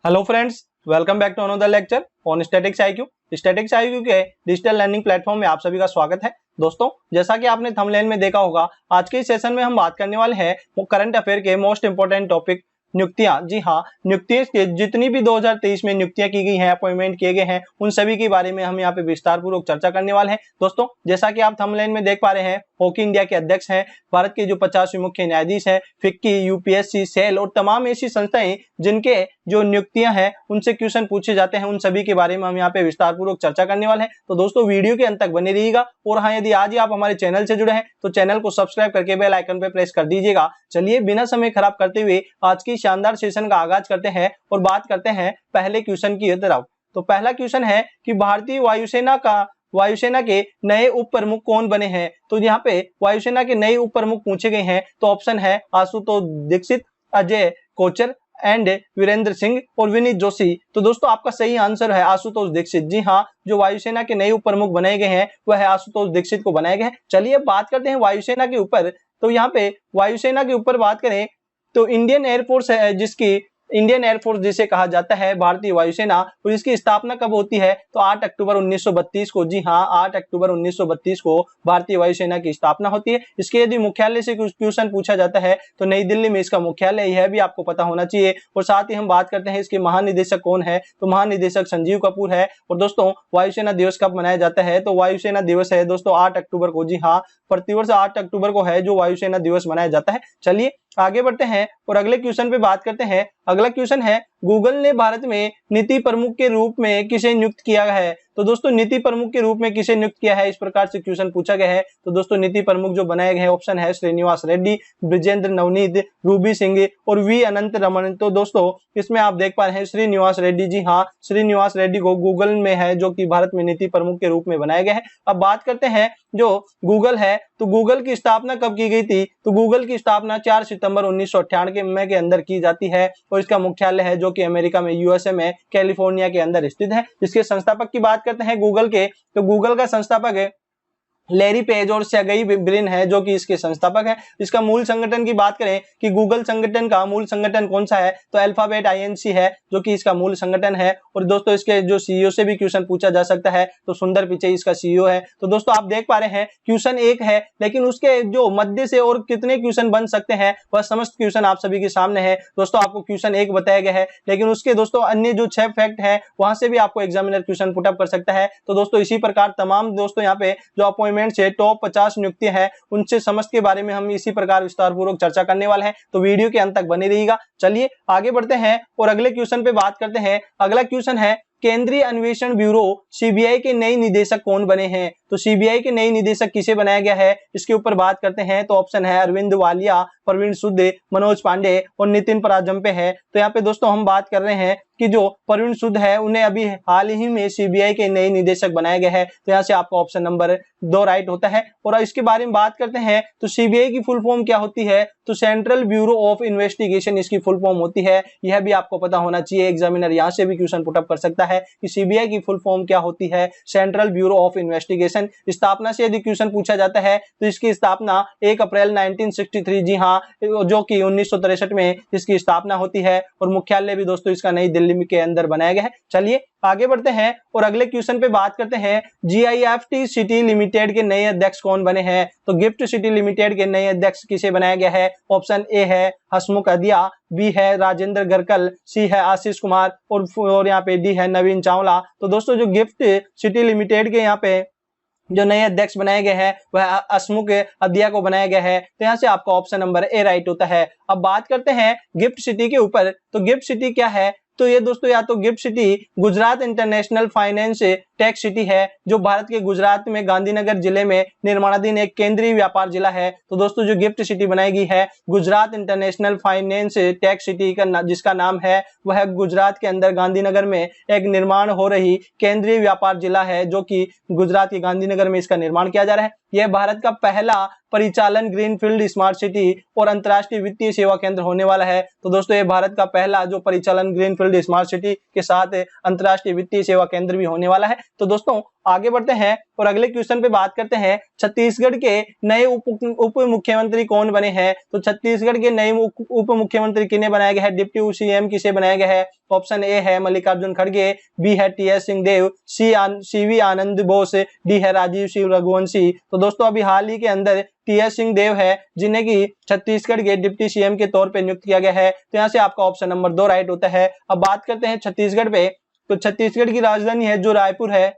Hello friends, welcome back to another lecture on statics IQ. Statics IQ के digital learning platform में आप सभी का स्वागत है। दोस्तों, जैसा कि आपने थंबनेल में देखा होगा, आज के इस सेशन में हम बात करने वाले हैं करंट अफेयर के मोस्ट इंपोर्टेंट टॉपिक नियुक्तियां। जी हाँ, नियुक्तियां के जितनी भी 2023 में नियुक्तियां की गई हैं, अपॉइंटमेंट किए गए हैं, उन सभी के बारे में हम यहाँ पे विस्तार पूर्वक चर्चा करने वाले हैं। दोस्तों, जैसा कि आप थंबनेल में देख पा रहे हैं, हॉकी इंडिया के अध्यक्ष हैं, भारत के जो 50वें मुख्य न्यायाधीश हैं, फिक्की, यूपीएससी, सेल और तमाम ऐसी संस्थाएं जिनके जो नियुक्तियां हैं उनसे क्वेश्चन पूछे जाते हैं, उन सभी के बारे में हम यहाँ पे विस्तार पूर्वक चर्चा करने वाले हैं। तो दोस्तों, वीडियो के अंत तक बने रहिएगा। और हाँ, यदि आज ही आप हमारे चैनल से जुड़े हैं तो चैनल को सब्सक्राइब करके बेल आइकन पे प्रेस कर दीजिएगा। चलिए, बिना समय खराब करते हुए आज की शानदार सेशन का आगाज करते हैं और बात करते हैं पहले क्वेश्चन की तरफ। तो पहला क्वेश्चन है कि भारतीय वायुसेना के नए उप प्रमुख कौन बने हैं। तो यहाँ पे वायुसेना के नए उप प्रमुख पूछे गए हैं। तो ऑप्शन है आशुतोष दीक्षित, अजय कोचर एंड वीरेंद्र सिंह और विनीत जोशी। तो दोस्तों, आपका सही आंसर है आशुतोष दीक्षित। जी हाँ, जो वायुसेना के नए उप प्रमुख बनाए गए हैं वह है आशुतोष दीक्षित को बनाए गए हैं। चलिए बात करते हैं वायुसेना के ऊपर। तो यहाँ पे वायुसेना के ऊपर बात करें तो इंडियन एयरफोर्स है, जिसकी इंडियन एयरफोर्स जिसे कहा जाता है भारतीय वायुसेना, और इसकी स्थापना कब होती है। तो 8 अक्टूबर 1932 को। जी हाँ, 8 अक्टूबर 1932 को भारतीय वायुसेना की स्थापना होती है। इसके यदि मुख्यालय से क्वेश्चन पूछा जाता है तो नई दिल्ली में इसका मुख्यालय है, भी आपको पता होना चाहिए। और साथ ही हम बात करते हैं इसके महानिदेशक कौन है। तो महानिदेशक संजीव कपूर है। और दोस्तों, वायुसेना दिवस कब मनाया जाता है। तो वायुसेना दिवस है दोस्तों 8 अक्टूबर को। जी हाँ, प्रतिवर्ष 8 अक्टूबर को है जो वायुसेना दिवस मनाया जाता है। चलिए आगे बढ़ते हैं और अगले क्वेश्चन पे बात करते हैं। अगला क्वेश्चन है, गूगल ने भारत में नीति प्रमुख के रूप में किसे नियुक्त किया है। तो दोस्तों, नीति प्रमुख के रूप में किसे नियुक्त किया है, इस प्रकार से क्वेश्चन पूछा गया है। तो दोस्तों, नीति प्रमुख जो बनाए गए हैं, ऑप्शन है श्रीनिवास रेड्डी, ब्रिजेंद्र नवनीत, रूबी सिंह और वी अनंत रमन। तो दोस्तों, इसमें आप देख पा रहे हैं श्रीनिवास रेड्डी। जी हाँ, श्रीनिवास रेड्डी को गूगल में है जो कि भारत में नीति प्रमुख के रूप में बनाया गया है। अब बात करते हैं जो गूगल है, तो गूगल की स्थापना कब की गई थी। तो गूगल की स्थापना 4 सितंबर 1998 के अंदर की जाती है और इसका मुख्यालय है जो कि अमेरिका में, यूएसए में, कैलिफोर्निया के अंदर स्थित है। इसके संस्थापक की बात करते हैं गूगल के, तो गूगल का संस्थापक है लैरी पेज और सर्गेई ब्रिन है जो कि इसके संस्थापक है। इसका मूल संगठन की बात करें कि गूगल संगठन का मूल संगठन कौन सा है, तो अल्फाबेट INC है जो कि इसका मूल संगठन है। और दोस्तों, इसके जो CEO से भी क्वेश्चन पूछा जा सकता है, तो सुंदर पिचई इसका CEO है। तो दोस्तों, आप देख पा रहे हैं क्वेश्चन एक है, लेकिन उसके जो मध्य से और कितने क्वेश्चन बन सकते हैं वह समस्त क्वेश्चन आप सभी के सामने है। दोस्तों, आपको क्वेश्चन एक बताया गया है, लेकिन उसके दोस्तों अन्य जो 6 फैक्ट है वहां से भी आपको एग्जामिनर क्वेश्चन पुटअप कर सकता है। तो दोस्तों, इसी प्रकार तमाम दोस्तों यहाँ पे जो से टॉप 50 नियुक्तियां हैं उनसे समस्त के बारे में हम इसी प्रकार विस्तार पूर्वक चर्चा करने वाले हैं। तो वीडियो के अंत तक बने रहिएगा। चलिए आगे बढ़ते हैं और अगले क्वेश्चन पे बात करते हैं। अगला क्वेश्चन है, केंद्रीय अन्वेषण ब्यूरो CBI के नए निदेशक कौन बने हैं। तो CBI के नए निदेशक किसे बनाया गया है, इसके ऊपर बात करते हैं। तो ऑप्शन है अरविंद वालिया, प्रवीण सूद, मनोज पांडे और नितिन पराजंपे है। तो यहाँ पे दोस्तों हम बात कर रहे हैं कि जो प्रवीण सूद है उन्हें अभी हाल ही में CBI के नए निदेशक बनाया गया है। तो यहाँ से आपका ऑप्शन नंबर 2 राइट होता है। और इसके बारे में बात करते हैं तो CBI की फुल फॉर्म क्या होती है। तो सेंट्रल ब्यूरो ऑफ इन्वेस्टिगेशन इसकी फुल फॉर्म होती है। यह भी आपको पता होना चाहिए, एग्जामिनर यहाँ से भी क्वेश्चन पुटअप कर सकता है कि CBI की फुल फॉर्म क्या होती है, सेंट्रल ब्यूरो ऑफ इन्वेस्टिगेशन। स्थापना से यदि क्वेश्चन पूछा जाता है तो इसकी स्थापना 1 अप्रैल 1963, जी हाँ, जो कि 1963 में इसकी स्थापना होती है। और मुख्यालय भी दोस्तों इसका नई दिल्ली के अंदर बनाया गया है। चलिए आगे बढ़ते हैं और अगले क्वेश्चन पे बात करते हैं। GIFT सिटी लिमिटेड के नए अध्यक्ष कौन बने हैं। तो गिफ्ट सिटी लिमिटेड के नए अध्यक्ष किसे बनाया गया है। ऑप्शन ए है हसमुख अदिया, बी है राजेंद्र गर्कल, सी है आशीष कुमार और यहाँ पे डी है नवीन चावला। तो दोस्तों, जो गिफ्ट सिटी लिमिटेड के यहाँ पे जो नए अध्यक्ष बनाए गए हैं वह हसमुख अदिया को बनाया गया है। तो यहाँ से आपका ऑप्शन नंबर ए राइट होता है। अब बात करते हैं गिफ्ट सिटी के ऊपर। तो गिफ्ट सिटी क्या है। तो ये दोस्तों, या तो gift city Gujarat international finance tech city है जो भारत के गुजरात में गांधीनगर जिले में निर्माणाधीन एक केंद्रीय व्यापार जिला है। तो दोस्तों, जो गिफ्ट सिटी बनाई गई है Gujarat international finance tech city का जिसका नाम है वह गुजरात के अंदर गांधीनगर में एक निर्माण हो रही केंद्रीय व्यापार जिला है जो कि गुजरात के गांधीनगर में इसका निर्माण किया जा रहा है। यह भारत का पहला परिचालन ग्रीनफील्ड स्मार्ट सिटी और अंतर्राष्ट्रीय वित्तीय सेवा केंद्र होने वाला है। तो दोस्तों, ये भारत का पहला जो परिचालन ग्रीनफील्ड स्मार्ट सिटी के साथ अंतर्राष्ट्रीय वित्तीय सेवा केंद्र भी होने वाला है। तो दोस्तों, आगे बढ़ते हैं और अगले क्वेश्चन पे बात करते हैं। छत्तीसगढ़ के नए उप मुख्यमंत्री कौन बने हैं? तो छत्तीसगढ़ के नए उप मुख्यमंत्री किन्हें बनाया गया है? डिप्टी सीएम किसे बनाया गया है? ऑप्शन ए है मल्लिकार्जुन खड़गे, बी है टीएस सिंहदेव, सीवी आनंद बोस, डी है राजीव सिंह रघुवंशी। तो दोस्तों अभी हाल ही के अंदर टीएस सिंहदेव है जिन्हें की छत्तीसगढ़ के डिप्टी सीएम के तौर पे नियुक्त किया गया है। तो यहाँ से आपका ऑप्शन नंबर 2 राइट होता है। अब बात करते हैं छत्तीसगढ़ पे। तो छत्तीसगढ़ की राजधानी है जो रायपुर है,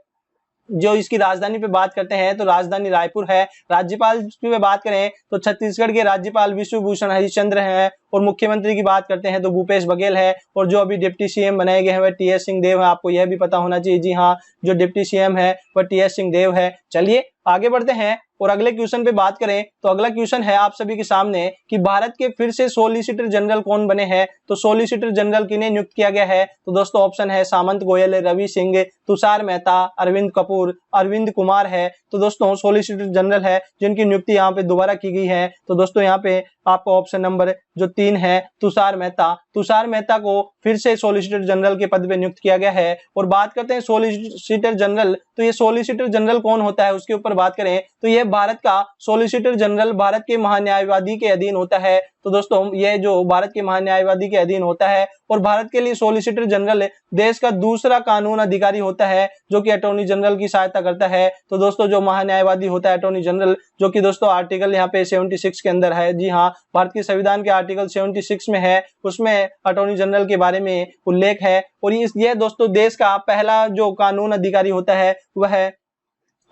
जो इसकी राजधानी पे बात करते हैं तो राजधानी रायपुर है। राज्यपाल पे बात करें तो छत्तीसगढ़ के राज्यपाल विश्वभूषण हरिश्चंद्र हैं और मुख्यमंत्री की बात करते हैं तो भूपेश बघेल है और जो अभी डिप्टी सीएम बनाए गए हैं वह टीएस सिंहदेव है। आपको यह भी पता होना चाहिए, जी हाँ, जो डिप्टी सीएम है वह टीएस सिंहदेव है। चलिए आगे बढ़ते हैं और अगले क्वेश्चन पे बात करें तो अगला क्वेश्चन है आप सभी के सामने कि भारत के फिर से सोलिसिटर जनरल कौन बने हैं? तो सोलिसिटर जनरल किन्हें नियुक्त किया गया है? तो दोस्तों ऑप्शन है सामंत गोयल, रवि सिंह, तुषार मेहता, अरविंद कपूर, अरविंद कुमार है। तो दोस्तों सोलिसिटर जनरल है जिनकी नियुक्ति यहाँ पे दोबारा की गई है। तो दोस्तों यहाँ पे आपको ऑप्शन नंबर जो 3 है तुषार मेहता, तुषार मेहता को फिर से सोलिसिटर जनरल के पद पे नियुक्त किया गया है। और बात करते हैं सोलिसिटर जनरल, तो ये सोलिसिटर जनरल कौन होता है उसके ऊपर बात करें तो ये भारत का सोलिसिटर जनरल भारत के महान्यायवादी के अधीन होता है। तो दोस्तों ये जो भारत के महान्यायवादी के अधीन होता है और भारत के लिए सोलिसिटर जनरल देश का दूसरा कानून अधिकारी होता है जो कि अटॉर्नी जनरल की सहायता करता है। तो दोस्तों जो महान्यायवादी होता है अटॉर्नी जनरल, जो कि दोस्तों आर्टिकल यहाँ पे 76 के अंदर है, जी हाँ, भारत के संविधान के आर्टिकल 76 में है, उसमें अटॉर्नी जनरल के बारे में उल्लेख है। और ये दोस्तों देश का पहला जो कानून अधिकारी होता है वह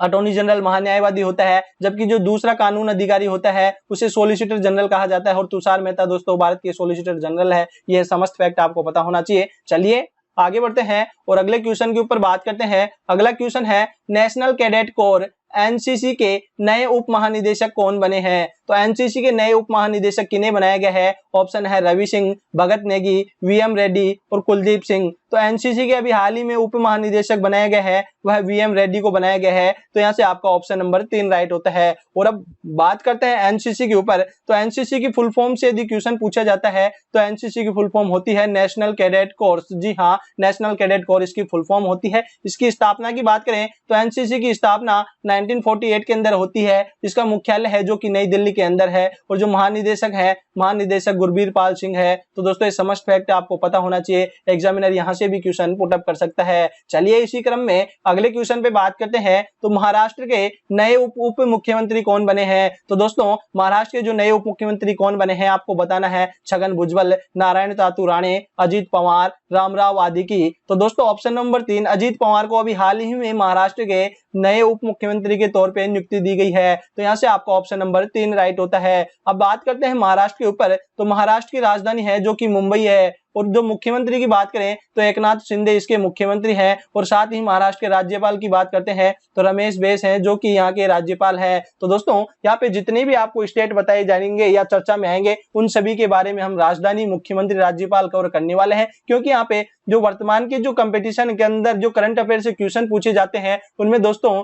अटॉर्नी जनरल महान्यायवादी होता है, जबकि जो दूसरा कानून अधिकारी होता है उसे सोलिसिटर जनरल कहा जाता है। और तुषार मेहता दोस्तों भारत के सोलिसिटर जनरल है। यह समस्त फैक्ट आपको पता होना चाहिए। चलिए आगे बढ़ते हैं और अगले क्वेश्चन के ऊपर बात करते हैं। अगला क्वेश्चन है नेशनल कैडेट कोर एनसीसी के नए उप महानिदेशक कौन बने हैं? तो एनसीसी के नए उप महानिदेशक किन्हें बनाया गया है? ऑप्शन है रवि सिंह, भगत नेगी, वीएम रेड्डी और कुलदीप सिंह। तो एनसीसी के अभी हाल ही में उप महानिदेशक बनाया गया है वह वीएम रेड्डी को बनाया गया है। तो यहाँ से आपका ऑप्शन नंबर 3 राइट होता है। और अब बात करते हैं एनसीसी के ऊपर। तो एनसीसी की फुल फॉर्म से यदि क्वेश्चन पूछा जाता है तो एनसीसी की फुल फॉर्म होती है नेशनल कैडेट कोर्स। जी हाँ, नेशनल कैडेट कोर इसकी फुल फॉर्म होती है। इसकी स्थापना की बात करें तो एनसीसी की स्थापना 1948 के अंदर होती है। इसका मुख्यालय है जो कि नई दिल्ली के अंदर है और जो महानिदेशक है महानिदेशक गुरबीर पाल सिंह है। तो दोस्तों ये समस्त फैक्ट आपको पता होना चाहिए, एग्जामिनर यहां से भी क्वेश्चन पुट अप कर सकता है। चलिए इसी क्रम में अगले क्वेश्चन पे बात करते हैं। तो महाराष्ट्र के नए उप मुख्यमंत्री कौन बने हैं? तो दोस्तों महाराष्ट्र के जो नए उप मुख्यमंत्री कौन बने हैं आपको बताना है। छगन भुजबल, नारायण तातू राणे, अजीत पवार, रामराव आदिकी। तो दोस्तों ऑप्शन नंबर 3 अजीत पवार को अभी हाल ही में महाराष्ट्र के नए उप मुख्यमंत्री के तौर पे नियुक्ति दी गई है। तो यहाँ से आपका ऑप्शन नंबर 3 राइट होता है। अब बात करते हैं महाराष्ट्र के ऊपर। तो महाराष्ट्र की राजधानी है जो कि मुंबई है। और जो मुख्यमंत्री की बात करें तो एकनाथ शिंदे इसके मुख्यमंत्री हैं। और साथ ही महाराष्ट्र के राज्यपाल की बात करते हैं तो रमेश बैस हैं जो कि यहाँ के राज्यपाल हैं। तो दोस्तों यहाँ पे जितने भी आपको स्टेट बताए जाएंगे या चर्चा में आएंगे उन सभी के बारे में हम राजधानी, मुख्यमंत्री, राज्यपाल कवर करने वाले हैं। क्योंकि यहाँ पे जो वर्तमान के जो कंपटीशन के अंदर जो करंट अफेयर से क्वेश्चन पूछे जाते हैं उनमें दोस्तों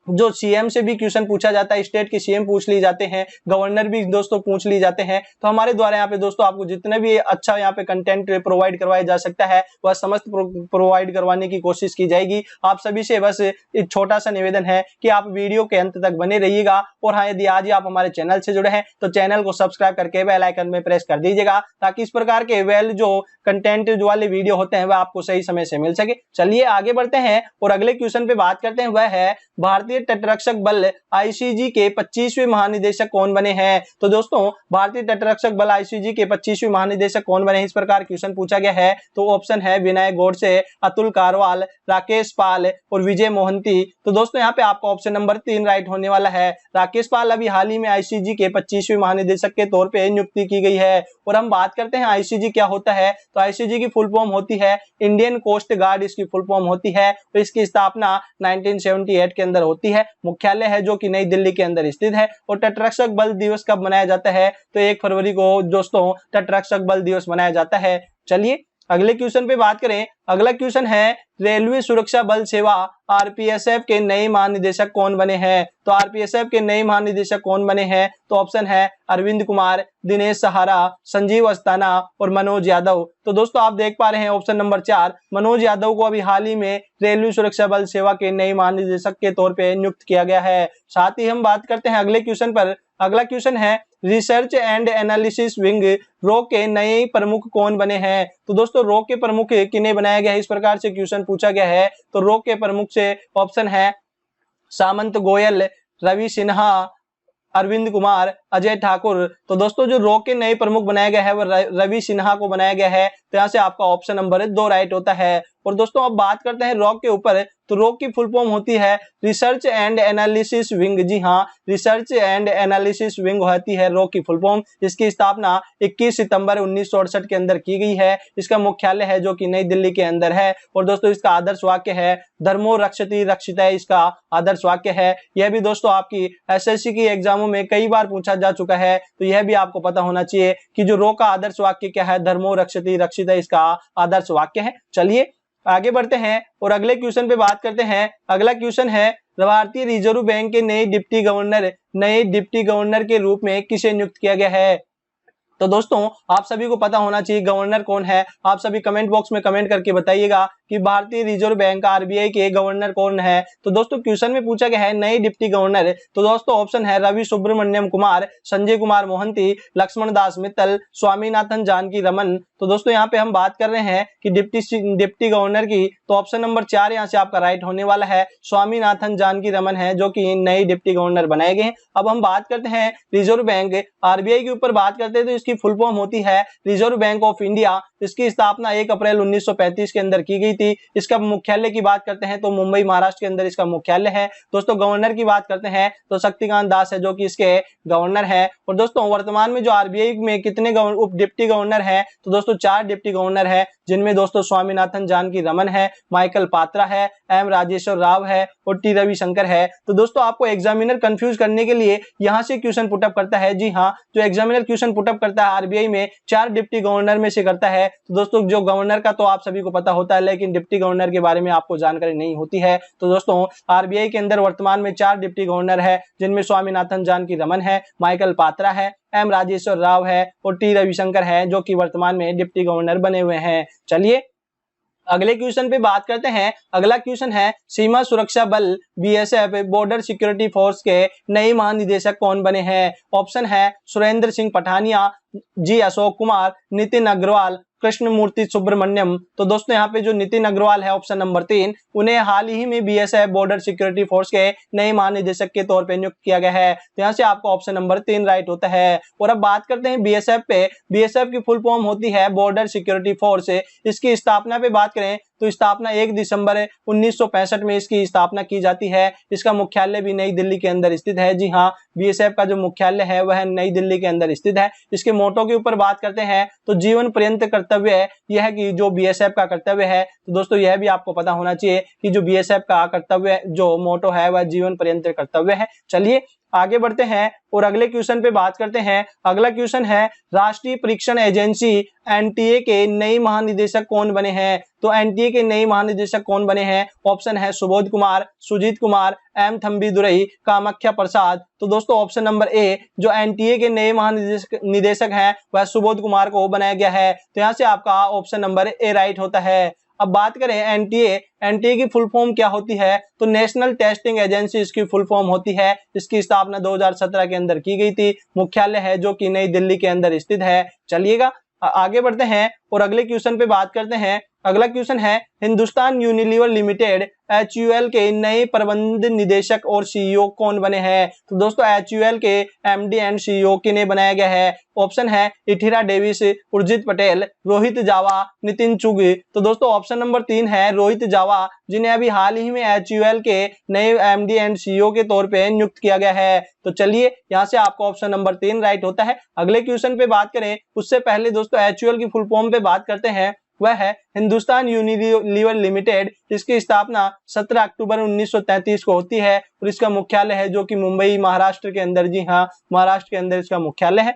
जो सीएम से भी क्वेश्चन पूछा जाता है, स्टेट के सीएम पूछ लिए जाते हैं, गवर्नर भी दोस्तों पूछ लिए जाते हैं। तो हमारे द्वारा यहाँ पे दोस्तों आपको जितने भी अच्छा यहाँ पे कंटेंट प्रोवाइड करवाया जा सकता है वह समस्त प्रोवाइड करवाने की कोशिश की जाएगी। आप सभी से बस एक छोटा सा निवेदन है कि आप वीडियो के अंत तक बने रहिएगा। और हाँ, यदि आज ही आप हमारे चैनल से जुड़े हैं तो चैनल को सब्सक्राइब करके बेल आइकन में प्रेस कर दीजिएगा ताकि इस प्रकार के जो कंटेंट वाले वीडियो होते हैं वह आपको सही समय से मिल सके। चलिए आगे बढ़ते हैं और अगले क्वेश्चन पे बात करते हैं। वह है भारतीय तटरक्षक बल आईसीजी के 25वें महानिदेशक कौन बने हैं? तो दोस्तों भारतीय तटरक्षक बल आईसीजी के 25वें महानिदेशक कौन बने हैं इस प्रकार क्वेश्चन पूछा गया है। तो ऑप्शन है विनय गोडसे, अतुल कारवाल, राकेश पाल और विजय मोहंती। तो दोस्तों यहाँ पे आपका ऑप्शन नंबर 3 राइट होने वाला है। राकेश पाल अभी हाल ही में आईसीजी के 25वें महानिदेशक के तौर पर नियुक्ति की गई है। और हम बात करते हैं आईसीजी क्या होता है। तो आईसीजी की फुल फॉर्म होती है इंडियन कोस्ट गार्ड, इसकी फुल फॉर्म होती है। तो इसकी स्थापना 1978 के अंदर होती है। मुख्यालय है जो कि नई दिल्ली के अंदर स्थित है। और तटरक्षक बल दिवस कब मनाया जाता है? तो 1 फरवरी को दोस्तों तटरक्षक बल दिवस मनाया जाता है। चलिए अगले क्वेश्चन पे बात करें, अगला क्वेश्चन है रेलवे सुरक्षा बल सेवा आरपीएसएफ के नए महानिदेशक कौन बने हैं? तो आरपीएसएफ के नए महानिदेशक कौन बने हैं? तो ऑप्शन है अरविंद कुमार, दिनेश सहारा, संजीव अस्थाना और मनोज यादव। तो दोस्तों आप देख पा रहे हैं ऑप्शन नंबर 4, मनोज यादव को अभी हाल ही में रेलवे सुरक्षा बल सेवा के नए महानिदेशक के तौर पे नियुक्त किया गया है। साथ ही हम बात करते हैं अगले क्वेश्चन पर। अगला क्वेश्चन है research and analysis wing rock के नए प्रमुख कौन बने हैं? तो दोस्तों रॉक के प्रमुख किन्हें बनाया गया है, इस प्रकार से क्वेश्चन पूछा गया है। तो रॉक के प्रमुख से ऑप्शन है सामंत गोयल, रवि सिन्हा, अरविंद कुमार, अजय ठाकुर। तो दोस्तों जो रॉक के नए प्रमुख बनाया गया है वो रवि सिन्हा को बनाया गया है। तो यहाँ से आपका ऑप्शन नंबर 2 राइट होता है। और दोस्तों अब बात करते हैं रॉक के ऊपर, तो रॉक की फुल फॉर्म होती है रिसर्च एंड एनालिसिस विंग। जी हाँ, रिसर्च एंड एनालिसिस विंग होती है रॉक की फुल फॉर्म। इसकी स्थापना 21 सितंबर 1968 के अंदर की गई है। इसका मुख्यालय है जो कि नई दिल्ली के अंदर है। और दोस्तों इसका आदर्श वाक्य है धर्मो रक्षति रक्षितः, इसका आदर्श वाक्य है। यह भी दोस्तों आपकी एसएससी की एग्जामों में कई बार पूछा जा चुका है, तो यह भी आपको पता होना चाहिए कि जो रॉक का आदर्श वाक्य क्या है, धर्मो रक्षति रक्षितः इसका आदर्श वाक्य है। चलिए आगे बढ़ते हैं और अगले क्वेश्चन पे बात करते हैं। अगला क्वेश्चन है भारतीय रिजर्व बैंक के नए डिप्टी गवर्नर के रूप में किसे नियुक्त किया गया है? तो दोस्तों आप सभी को पता होना चाहिए गवर्नर कौन है। आप सभी कमेंट बॉक्स में कमेंट करके बताइएगा कि भारतीय रिजर्व बैंक आरबीआई के गवर्नर कौन है। तो दोस्तों क्वेश्चन में पूछा गया है नए डिप्टी गवर्नर। तो दोस्तों ऑप्शन है रवि सुब्रमण्यम कुमार, संजय कुमार मोहंती, लक्ष्मण दास मित्तल, स्वामीनाथन जानकी रमन। तो दोस्तों यहाँ पे हम बात कर रहे हैं कि डिप्टी गवर्नर की, तो ऑप्शन नंबर 4 यहाँ से आपका राइट होने वाला है। स्वामीनाथन जानकी रमन है जो कि नए डिप्टी गवर्नर बनाए गए हैं। अब हम बात करते हैं रिजर्व बैंक आरबीआई के ऊपर बात करते हैं, तो इसकी फुल फॉर्म होती है रिजर्व बैंक ऑफ इंडिया। इसकी स्थापना 1 अप्रैल 1935 के अंदर की गई थी। इसका मुख्यालय की बात करते हैं तो मुंबई महाराष्ट्र के अंदर इसका मुख्यालय है। दोस्तों गवर्नर की बात करते हैं तो शक्तिकांत दास है जो कि इसके गवर्नर है। और दोस्तों वर्तमान में जो आरबीआई में कितने डिप्टी गवर्नर है? तो दोस्तों 4 डिप्टी गवर्नर है, जिनमें दोस्तों स्वामीनाथन जानकी रमन है, माइकल पात्रा है, एम राजेश्वर राव है और टी रविशंकर है। तो दोस्तों आपको एग्जामिनर कंफ्यूज करने के लिए यहाँ से क्वेश्चन पुटअप करता है। जी हाँ, जो एग्जामिनर क्वेश्चन पुटअप करता है आरबीआई में 4 डिप्टी गवर्नर में से करता है। तो दोस्तों जो गवर्नर का तो आप सभी को पता होता है, लेकिन डिप्टी गवर्नर के बारे में आपको जानकारी नहीं होती है। तो दोस्तों आरबीआई के अंदर वर्तमान में 4 डिप्टी गवर्नर है, जिनमें स्वामीनाथन जानकी रमन है, माइकल पात्रा है, एम राजेश्वर राव है और टी रविशंकर है जो कि वर्तमान में डिप्टी गवर्नर बने हुए हैं। चलिए अगले क्वेश्चन पे बात करते हैं। अगला क्वेश्चन है सीमा सुरक्षा बल बीएसएफ बॉर्डर सिक्योरिटी फोर्स के नए महानिदेशक कौन बने हैं? ऑप्शन है सुरेंद्र सिंह पठानिया, जी अशोक कुमार, नितिन अग्रवाल, कृष्णमूर्ति सुब्रमण्यम। तो दोस्तों यहाँ पे जो नितिन अग्रवाल है ऑप्शन नंबर 3, उन्हें हाल ही में बीएसएफ बॉर्डर सिक्योरिटी फोर्स के नए महानिदेशक के तौर पे नियुक्त किया गया है। तो यहाँ से आपका ऑप्शन नंबर 3 राइट होता है। और अब बात करते हैं बीएसएफ पे। बीएसएफ की फुल फॉर्म होती है बॉर्डर सिक्योरिटी फोर्स। इसकी स्थापना पे बात करें तो स्थापना 1 दिसंबर 1965 में इसकी स्थापना की जाती है। इसका मुख्यालय भी नई दिल्ली के अंदर स्थित है। जी हाँ, बीएसएफ का जो मुख्यालय है वह नई दिल्ली के अंदर स्थित है। इसके मोटो के ऊपर बात करते हैं तो जीवन पर्यंत कर्तव्य, यह कि जो बीएसएफ का कर्तव्य है। तो दोस्तों यह भी आपको पता होना चाहिए कि जो बीएसएफ का कर्तव्य जो मोटो है वह जीवन पर्यंत कर्तव्य है। चलिए आगे बढ़ते हैं और अगले क्वेश्चन पे बात करते हैं। अगला क्वेश्चन है राष्ट्रीय परीक्षण एजेंसी एनटीए के नए महानिदेशक कौन बने हैं? तो एनटीए के नए महानिदेशक कौन बने हैं? ऑप्शन है सुबोध कुमार, सुजीत कुमार, एम थम्बीदुरई, कामाख्या प्रसाद। तो दोस्तों ऑप्शन नंबर ए जो एनटीए के नए महानिदेशक हैं वह सुबोध कुमार को बनाया गया है। तो यहाँ से आपका ऑप्शन नंबर ए राइट होता है। अब बात करें एनटीए की फुल फॉर्म क्या होती है? तो नेशनल टेस्टिंग एजेंसी इसकी फुल फॉर्म होती है। इसकी स्थापना 2017 के अंदर की गई थी। मुख्यालय है जो कि नई दिल्ली के अंदर स्थित है। चलिएगा आगे बढ़ते हैं और अगले क्वेश्चन पे बात करते हैं। अगला क्वेश्चन है हिंदुस्तान यूनिलीवर लिमिटेड HUL के नए प्रबंध निदेशक और सीईओ कौन बने हैं? तो दोस्तों HUL के एमडी एंड सीईओ किन्हें बनाया गया है? ऑप्शन है इथिरा डेविस, उर्जित पटेल, रोहित जावा, नितिन चुग। तो दोस्तों ऑप्शन नंबर 3 है रोहित जावा, जिन्हें अभी हाल ही में HUL के नए एमडी एंड सीईओ के तौर पे नियुक्त किया गया है। तो चलिए यहाँ से आपका ऑप्शन नंबर 3 राइट होता है। अगले क्वेश्चन पे बात करें उससे पहले दोस्तों HUL की फुल फॉर्म पे बात करते हैं। वह है हिंदुस्तान यूनिलीवर लिमिटेड। इसकी स्थापना 17 अक्टूबर 1933 को होती है और इसका मुख्यालय है जो कि मुंबई महाराष्ट्र के अंदर, जी हाँ महाराष्ट्र के अंदर इसका मुख्यालय है।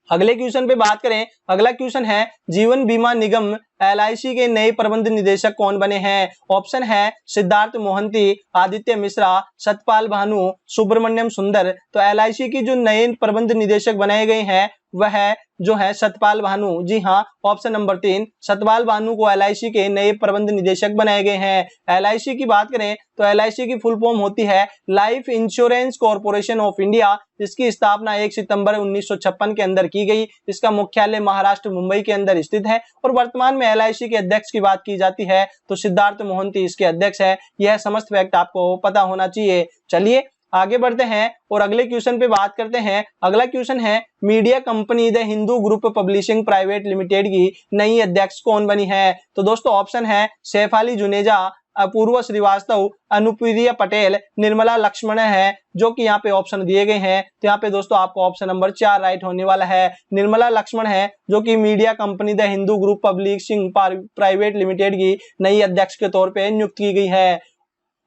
अगले क्वेश्चन पे बात करें। अगला क्वेश्चन है जीवन बीमा निगम LIC के नए प्रबंध निदेशक कौन बने हैं? ऑप्शन है सिद्धार्थ मोहंती, आदित्य मिश्रा, सतपाल भानु, सुब्रमण्यम सुंदर। तो LIC की जो नए प्रबंध निदेशक बनाए गए हैं वह जो है सतपाल भानु। जी हाँ, ऑप्शन नंबर 3 सतपाल भानु को LIC के नए प्रबंध निदेशक बनाए गए हैं। LIC की बात करें तो LIC की फुल फॉर्म होती है life insurance corporation of India. इसकी स्थापना 1 सितंबर 1956 के अंदर की गई। इसका मुख्यालय महाराष्ट्र मुंबई के अंदर स्थित है और वर्तमान में LIC के अध्यक्ष की बात की जाती है तो सिद्धार्थ मोहंती इसके अध्यक्ष है। यह समस्त फैक्ट आपको पता होना चाहिए। चलिए आगे बढ़ते हैं और अगले क्वेश्चन पे बात करते हैं। अगला क्वेश्चन है media company the Hindu group publishing private limited की नई अध्यक्ष कौन बनी है? तो दोस्तों ऑप्शन है सैफाली जुनेजा, अपूर्व श्रीवास्तव, अनुप्रिया पटेल, निर्मला लक्ष्मण है, जो कि यहाँ पे ऑप्शन दिए गए हैं। तो यहाँ पे दोस्तों आपको ऑप्शन नंबर 4 राइट होने वाला है। निर्मला लक्ष्मण है जो कि media company the Hindu group publishing private limited की नई अध्यक्ष के तौर पे नियुक्त की गई है।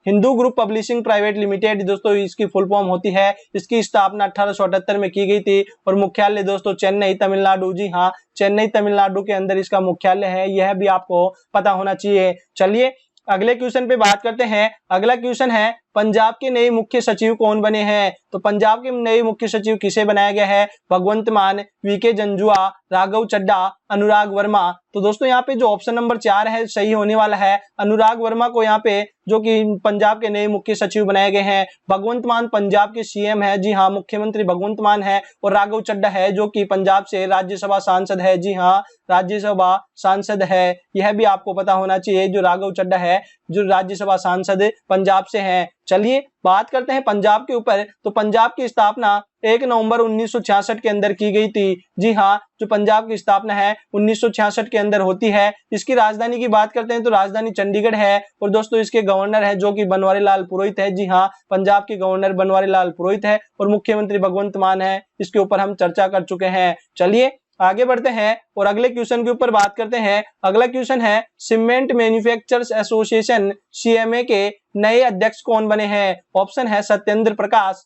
Hindu group publishing private limited दोस्तों इसकी फुल फॉर्म होती है। इसकी स्थापना 1878 में की गई थी और मुख्यालय दोस्तों चेन्नई तमिलनाडु, जी हाँ चेन्नई तमिलनाडु के अंदर इसका मुख्यालय है। यह भी आपको पता होना चाहिए। चलिए अगले क्वेश्चन पे बात करते हैं। अगला क्वेश्चन है पंजाब के नए मुख्य सचिव कौन बने हैं? तो पंजाब के नए मुख्य सचिव किसे बनाया गया है? भगवंत मान, VK जंजुआ, राघव चड्डा, अनुराग वर्मा। तो दोस्तों यहाँ पे जो ऑप्शन नंबर 4 है सही होने वाला है। अनुराग वर्मा को यहाँ पे जो कि पंजाब के नए मुख्य सचिव बनाए गए हैं। भगवंत मान पंजाब के CM है, जी हाँ मुख्यमंत्री भगवंत मान है। और राघव चड्डा है जो कि पंजाब से राज्यसभा सांसद है, जी हाँ राज्यसभा सांसद है। यह भी आपको पता होना चाहिए। जो राघव चड्डा है जो राज्यसभा सांसद पंजाब से हैं। चलिए बात करते हैं पंजाब के ऊपर। तो पंजाब की स्थापना 1 नवंबर 1966 के अंदर की गई थी। जी हाँ जो पंजाब की स्थापना है 1966 के अंदर होती है। इसकी राजधानी की बात करते हैं तो राजधानी चंडीगढ़ है और दोस्तों इसके गवर्नर है जो कि बनवारी लाल पुरोहित है। जी हाँ पंजाब के गवर्नर बनवारी लाल पुरोहित है और मुख्यमंत्री भगवंत मान है। इसके ऊपर हम चर्चा कर चुके हैं। चलिए आगे बढ़ते हैं और अगले क्वेश्चन के ऊपर बात करते हैं। अगला क्वेश्चन है सीमेंट मैन्युफैक्चरर्स एसोसिएशन CMA के नए अध्यक्ष कौन बने हैं? ऑप्शन है सत्येंद्र प्रकाश,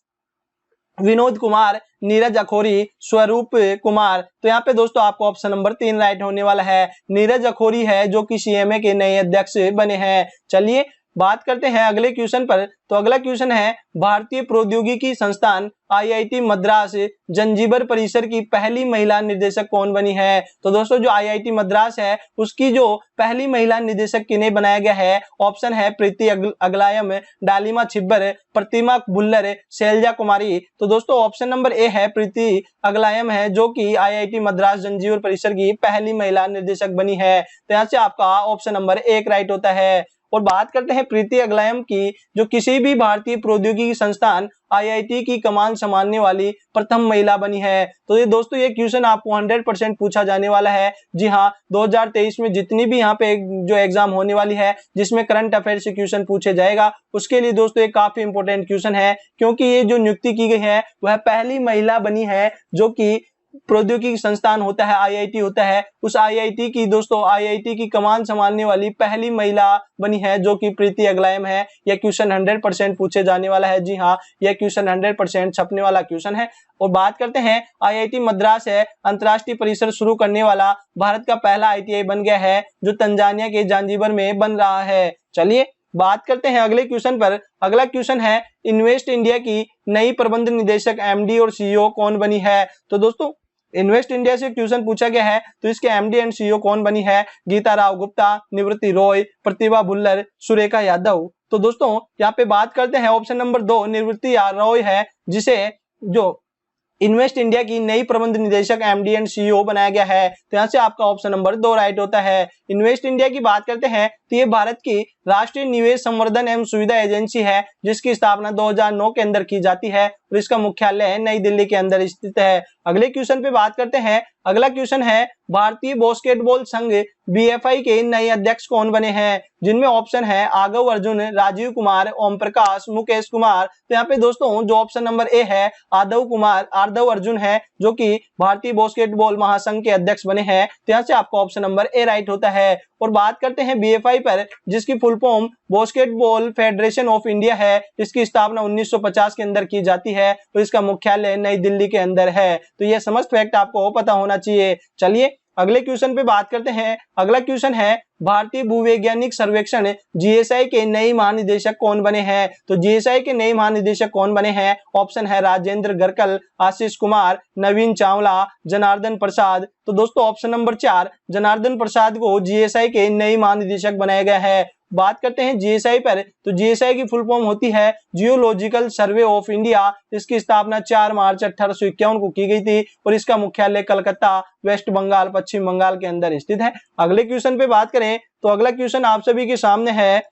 विनोद कुमार, नीरज अखोरी, स्वरूप कुमार। तो यहाँ पे दोस्तों आपको ऑप्शन नंबर 3 राइट होने वाला है। नीरज अखोरी है जो कि CMA के नए अध्यक्ष बने हैं। चलिए बात करते हैं अगले क्वेश्चन पर। तो अगला क्वेश्चन है भारतीय प्रौद्योगिकी संस्थान IIT मद्रास जंजीबर परिसर की पहली महिला निदेशक कौन बनी है? तो दोस्तों जो IIT मद्रास है उसकी जो पहली महिला निदेशक किन्हें बनाया गया है? ऑप्शन है प्रीति अगलायम, डालिमा छिब्बर, प्रतिमा भुल्लर, शैलजा कुमारी। तो दोस्तों ऑप्शन नंबर A है प्रीति अगलायम है जो कि IIT मद्रास जंजीबर परिसर की पहली महिला निदेशक बनी है। तो यहाँ से आपका ऑप्शन नंबर 1 राइट होता है। और बात करते हैं प्रीति अगलायम की, जो किसी भी भारतीय प्रौद्योगिकी संस्थान IIT की कमान संभालने वाली प्रथम महिला बनी है। तो ये दोस्तों ये क्वेश्चन आपको 100% पूछा जाने वाला है। जी हाँ 2023 में जितनी भी यहाँ पे जो एग्जाम होने वाली है जिसमें करंट अफेयर से क्वेश्चन पूछे जाएगा उसके लिए दोस्तों ये काफी इंपोर्टेंट क्वेश्चन है, क्योंकि ये जो नियुक्ति की गई है वह पहली महिला बनी है जो कि प्रौद्योगिकी संस्थान होता है IIT होता है, उस IIT की दोस्तों IIT की कमान संभालने वाली पहली महिला बनी है जो कि प्रीति अगलायम है। यह क्वेश्चन 100% पूछे जाने वाला है। जी हाँ यह क्वेश्चन 100% छपने वाला क्वेश्चन है। और बात करते हैं IIT मद्रास है अंतर्राष्ट्रीय परिसर शुरू करने वाला भारत का पहला ITI बन गया है जो तंजानिया के जांजिबर में बन रहा है। चलिए बात करते हैं अगले क्वेश्चन पर। अगला क्वेश्चन है इन्वेस्ट इंडिया की नई प्रबंध निदेशक MD और CEO कौन बनी है? तो दोस्तों इन्वेस्ट इंडिया से क्वेश्चन पूछा गया है तो इसके MD एंड CEO कौन बनी है? गीता राव गुप्ता, निवृत्ति रॉय, प्रतिभा भुल्लर, सुरेखा यादव। तो दोस्तों यहाँ पे बात करते हैं ऑप्शन नंबर 2 निवृत्ति रॉय है जिसे जो इन्वेस्ट इंडिया की नई प्रबंध निदेशक MD एंड CEO बनाया गया है। तो यहाँ से आपका ऑप्शन नंबर 2 राइट होता है। इन्वेस्ट इंडिया की बात करते हैं तो ये भारत की राष्ट्रीय निवेश संवर्धन एवं सुविधा एजेंसी है जिसकी स्थापना 2009 के अंदर की जाती है और इसका मुख्यालय नई दिल्ली के अंदर स्थित है। अगले क्वेश्चन पे बात करते हैं। अगला क्वेश्चन है भारतीय बास्केटबॉल संघ BFI के नए अध्यक्ष कौन बने हैं? जिनमें ऑप्शन है आगव अर्जुन, राजीव कुमार, ओम प्रकाश, मुकेश कुमार। तो यहाँ पे दोस्तों जो ऑप्शन नंबर A है आर्दव अर्जुन है जो कि भारतीय बास्केटबॉल महासंघ के अध्यक्ष बने हैं। तो यहाँ से आपका ऑप्शन नंबर A राइट होता है। और बात करते हैं BFI पर जिसकी full form basketball federation of India है। इसकी स्थापना 1950 के अंदर की जाती है और इसका मुख्यालय नई दिल्ली के अंदर है। तो यह समस्त फैक्ट आपको पता होना चाहिए। चलिए अगले क्वेश्चन पे बात करते हैं। अगला क्वेश्चन है भारतीय भूवैज्ञानिक सर्वेक्षण जीएसआई के नए महानिदेशक कौन बने हैं? तो जीएसआई के नए महानिदेशक कौन बने हैं? ऑप्शन है राजेंद्र गर्कल, आशीष कुमार, नवीन चावला, जनार्दन प्रसाद। तो दोस्तों ऑप्शन नंबर 4 जनार्दन प्रसाद को जीएसआई के नए महानिदेशक बनाया गया है। बात करते हैं जीएसआई पर, तो जीएसआई की फुल फॉर्म होती है जियोलॉजिकल सर्वे ऑफ इंडिया। इसकी स्थापना 4 मार्च 1851 को की गई थी और इसका मुख्यालय कलकत्ता, वेस्ट बंगाल, पश्चिम बंगाल के अंदर स्थित है। अगले क्वेश्चन पे बात करें तो अगला क्वेश्चन आप सभी के सामने है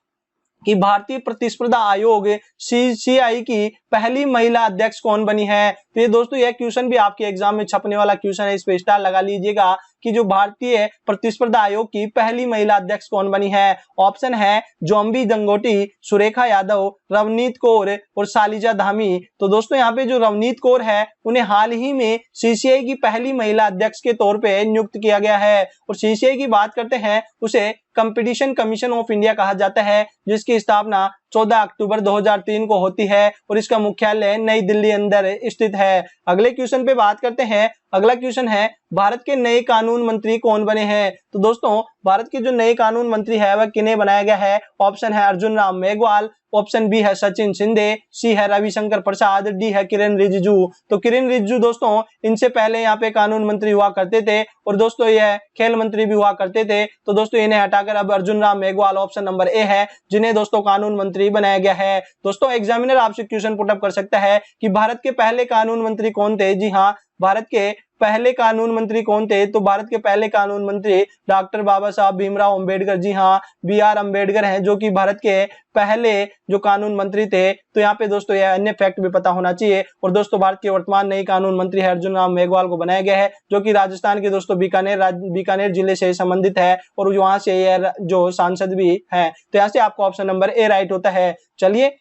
कि भारतीय प्रतिस्पर्धा आयोग सीसीआई की पहली महिला अध्यक्ष कौन बनी है? तो ये दोस्तों यह क्वेश्चन भी आपके एग्जाम में छपने वाला क्वेश्चन है, इस पे स्टार लगा लीजिएगा कि जो भारतीय प्रतिस्पर्धा आयोग की पहली महिला अध्यक्ष कौन बनी है? ऑप्शन है जोम्बी गंगोटी, सुरेखा यादव, रवनीत कौर और शालिजा धामी। तो दोस्तों यहाँ पे जो रवनीत कौर है उन्हें हाल ही में सीसीआई की पहली महिला अध्यक्ष के तौर पे नियुक्त किया गया है। और सीसीआई की बात करते हैं उसे कंपटीशन कमीशन ऑफ इंडिया कहा जाता है, जिसकी स्थापना 14 अक्टूबर 2003 को होती है और इसका मुख्यालय नई दिल्ली अंदर स्थित है। अगले क्वेश्चन पे बात करते हैं। अगला क्वेश्चन है भारत के नए कानून मंत्री कौन बने हैं? तो दोस्तों भारत के जो नए कानून मंत्री है वह किन्हें बनाया गया है? ऑप्शन है अर्जुन राम मेघवाल, ऑप्शन बी है सचिन शिंदे, सी है रविशंकर प्रसाद, डी है किरेन रिजिजू। तो किरेन रिजिजू दोस्तों इनसे पहले यहाँ पे कानून मंत्री हुआ करते थे और दोस्तों यह खेल मंत्री भी हुआ करते थे। तो दोस्तों इन्हें हटाकर अब Arjun Ram Meghwal option number A है जिन्हें दोस्तों कानून मंत्री बनाया गया है। दोस्तों एग्जामिनर आपसे क्वेश्चन पुटअप कर सकता है कि भारत के पहले कानून मंत्री कौन थे? जी हाँ, भारत के पहले कानून मंत्री कौन थे? तो भारत के पहले कानून मंत्री डॉक्टर बाबा साहब भीमराव अंबेडकर, जी हाँ बी.आर. अंबेडकर हैं जो कि भारत के पहले जो कानून मंत्री थे। तो यहाँ पे दोस्तों यह अन्य फैक्ट भी पता होना चाहिए। और दोस्तों भारत के वर्तमान नए कानून मंत्री है अर्जुन राम मेघवाल को बनाया गया है जो कि राजस्थान के दोस्तों बीकानेर जिले से संबंधित है और वहां से यह जो सांसद भी है। तो यहाँ से आपको ऑप्शन नंबर ए राइट होता है। चलिए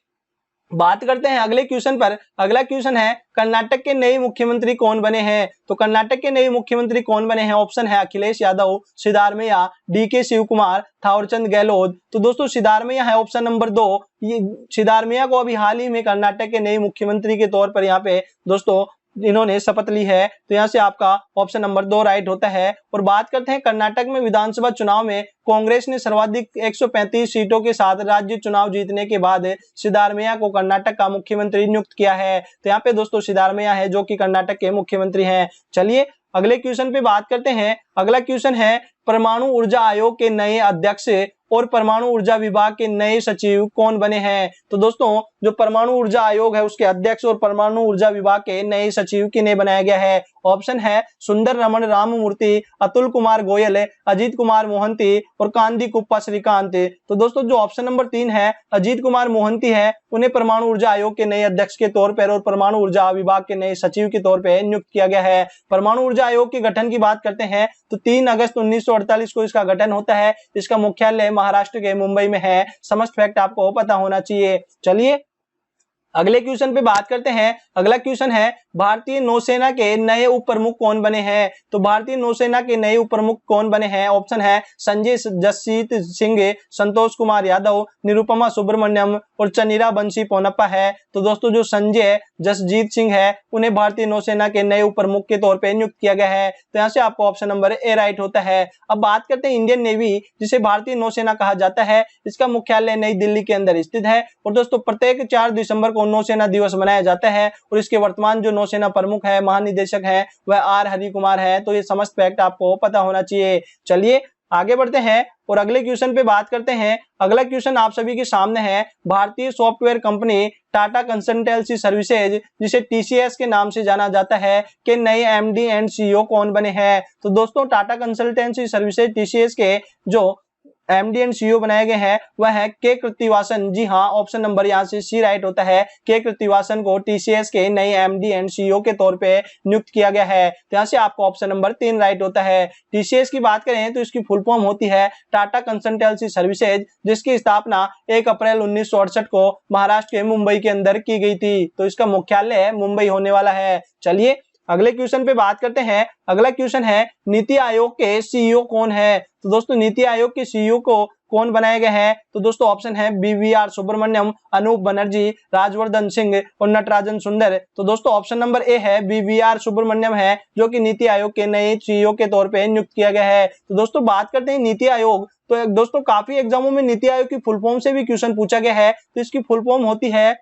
बात करते हैं अगले क्वेश्चन पर। अगला क्वेश्चन है कर्नाटक के नए मुख्यमंत्री कौन बने हैं? तो कर्नाटक के नए मुख्यमंत्री कौन बने हैं? ऑप्शन है अखिलेश यादव, सिद्धारमैया, डी.के. शिव कुमार, थावरचंद गहलोत। तो दोस्तों सिद्धारमैया है ऑप्शन नंबर 2। ये सिद्धारमैया को अभी हाल ही में कर्नाटक के नए मुख्यमंत्री के तौर पर यहाँ पे दोस्तों इन्होंने शपथ ली है। तो यहाँ से आपका ऑप्शन नंबर 2 राइट होता है। और बात करते हैं कर्नाटक में विधानसभा चुनाव में कांग्रेस ने सर्वाधिक 135 सीटों के साथ राज्य चुनाव जीतने के बाद सिद्धारमैया को कर्नाटक का मुख्यमंत्री नियुक्त किया है। तो यहाँ पे दोस्तों सिद्धारमैया है जो कि कर्नाटक के मुख्यमंत्री हैं। चलिए अगले क्वेश्चन पे बात करते हैं। अगला क्वेश्चन है परमाणु ऊर्जा आयोग के नए अध्यक्ष और परमाणु ऊर्जा विभाग के नए सचिव कौन बने हैं? तो दोस्तों जो परमाणु ऊर्जा आयोग है उसके अध्यक्ष और परमाणु ऊर्जा विभाग के नए सचिव किन्हें बनाया गया है? ऑप्शन है सुंदर रमन राममूर्ति, अतुल कुमार गोयल, अजीत कुमार मोहंती और कांदी कुप्पा श्रीकांत। तो दोस्तों जो ऑप्शन नंबर 3 है अजीत कुमार मोहंती है उन्हें परमाणु ऊर्जा आयोग के नए अध्यक्ष के तौर पर और परमाणु ऊर्जा विभाग के नए सचिव के तौर पर नियुक्त किया गया है। परमाणु ऊर्जा आयोग के गठन की बात करते हैं तो 3 अगस्त 1948 को इसका गठन होता है। इसका मुख्यालय महाराष्ट्र के मुंबई में है। समस्त फैक्ट आपको पता होना चाहिए। चलिए अगले क्वेश्चन पे बात करते हैं। अगला क्वेश्चन है भारतीय नौसेना के नए उप प्रमुख कौन बने हैं? तो भारतीय नौसेना के नए उप प्रमुख कौन बने हैं? ऑप्शन है संजय जसजीत सिंह, संतोष कुमार यादव, निरुपमा सुब्रमण्यम और चनीरा बंसी पोनप्पा है। तो दोस्तों जो संजय जसजीत सिंह है उन्हें भारतीय नौसेना के नए उप प्रमुख के तौर पर नियुक्त किया गया है। तो यहाँ से आपको ऑप्शन नंबर ए राइट होता है। अब बात करते हैं इंडियन नेवी जिसे भारतीय नौसेना कहा जाता है। इसका मुख्यालय नई दिल्ली के अंदर स्थित है। और दोस्तों प्रत्येक 4 दिसंबर को नौसेना दिवस मनाया जाता है और इसके वर्तमान जो नौसेना प्रमुख है महानिदेशक है वह आर हरि कुमार है। तो ये समस्त फैक्ट आपको पता होना चाहिए। चलिए आगे बढ़ते हैं और अगले क्वेश्चन पे बात करते हैं। अगला क्वेश्चन आप सभी के सामने है भारतीय software company Tata consultancy services जिसे टीसीएस के नाम से जाना जाता है के नए एमडी एंड सीईओ कौन बने हैं? तो दोस्तों टाटा कंसल्टेंसी सर्विसेज टीसीएस के जो एमडी एंड सीईओ बनाए गए हैं वह है के कृतिवासन। जी हाँ ऑप्शन नंबर यहाँ से सी राइट होता है। के कृतिवासन को टीसीएस के नए एमडी एंड सीईओ के तौर पे नियुक्त किया गया है। तो यहाँ से आपको ऑप्शन नंबर 3 राइट होता है। टीसीएस की बात करें तो इसकी फुल फॉर्म होती है टाटा कंसल्टेंसी सर्विसेज जिसकी स्थापना 1 अप्रैल 1968 को महाराष्ट्र के मुंबई के अंदर की गई थी। तो इसका मुख्यालय मुंबई होने वाला है। चलिए अगले क्वेश्चन पे बात करते हैं। अगला क्वेश्चन है नीति आयोग के सीईओ कौन है? तो दोस्तों नीति आयोग के सीईओ को कौन बनाए गए हैं? तो दोस्तों ऑप्शन है BVR सुब्रमण्यम, अनूप बनर्जी, राजवर्धन सिंह और नटराजन सुंदर। तो दोस्तों ऑप्शन नंबर ए है BVR सुब्रमण्यम है, जो कि नीति आयोग के नए सीईओ के तौर पे नियुक्त किया गया है। तो दोस्तों बात करते हैं नीति आयोग। तो दोस्तों काफी एग्जामों में नीति आयोग की फुल फॉर्म से भी क्वेश्चन पूछा गया है। तो इसकी फुल फॉर्म होती है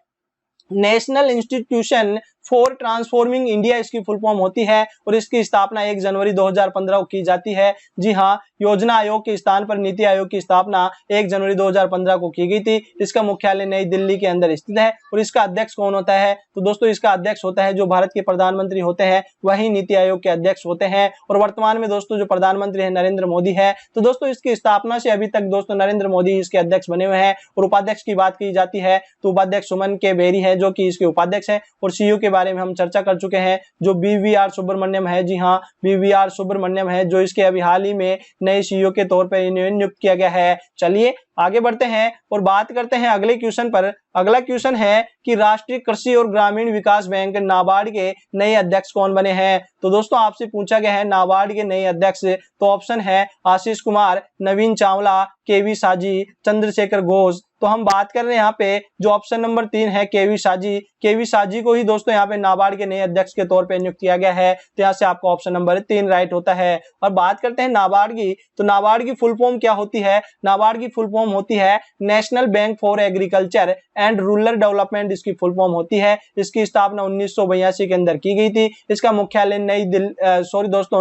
national institution for transforming India, इसकी फुल फॉर्म होती है और इसकी स्थापना 1 जनवरी 2015 को की जाती है। जी हाँ, योजना आयोग के स्थान पर नीति आयोग की स्थापना 1 जनवरी 2015 को की गई थी। इसका मुख्यालय नई दिल्ली के अंदर स्थित है और इसका अध्यक्ष कौन होता है? तो दोस्तों इसका अध्यक्ष होता है जो भारत के प्रधानमंत्री होते हैं, वही नीति आयोग के अध्यक्ष होते हैं। और वर्तमान में दोस्तों जो प्रधानमंत्री है नरेंद्र मोदी है। तो दोस्तों इसकी स्थापना से अभी तक दोस्तों नरेंद्र मोदी इसके अध्यक्ष बने हुए हैं। और उपाध्यक्ष की बात की जाती है तो उपाध्यक्ष सुमन के बेरी है, जो कि इसके उपाध्यक्ष है। और सीईओ के बारे में हम चर्चा कर चुके हैं, जो BVR सुब्रमण्यम है। जी हाँ, BVR सुब्रमण्यम है, जो इसके अभी हाल ही में नए सीईओ के तौर पर नियुक्त किया गया है। चलिए आगे बढ़ते हैं और बात करते हैं अगले क्वेश्चन पर। अगला क्वेश्चन है कि राष्ट्रीय कृषि और ग्रामीण विकास बैंक नाबार्ड के नए अध्यक्ष कौन बने हैं? तो दोस्तों आपसे पूछा गया है नाबार्ड के नए अध्यक्ष। तो ऑप्शन है आशीष कुमार, नवीन चावला, केवी साजी, चंद्रशेखर घोष। तो हम बात कर रहे हैं यहाँ पे जो ऑप्शन नंबर 3 है केवी साजी। केवी साजी को ही दोस्तों यहाँ पे नाबार्ड के नए अध्यक्ष के तौर पे नियुक्त किया गया है। तो यहाँ से आपका ऑप्शन नंबर 3 राइट होता है। और बात करते हैं नाबार्ड की। तो नाबार्ड की फुल फॉर्म क्या होती है? नाबार्ड की फुल फॉर्म होती है national bank for agriculture and rural development, इसकी फुल फॉर्म होती है। इसकी स्थापना 1982 के अंदर की गई थी। इसका मुख्यालय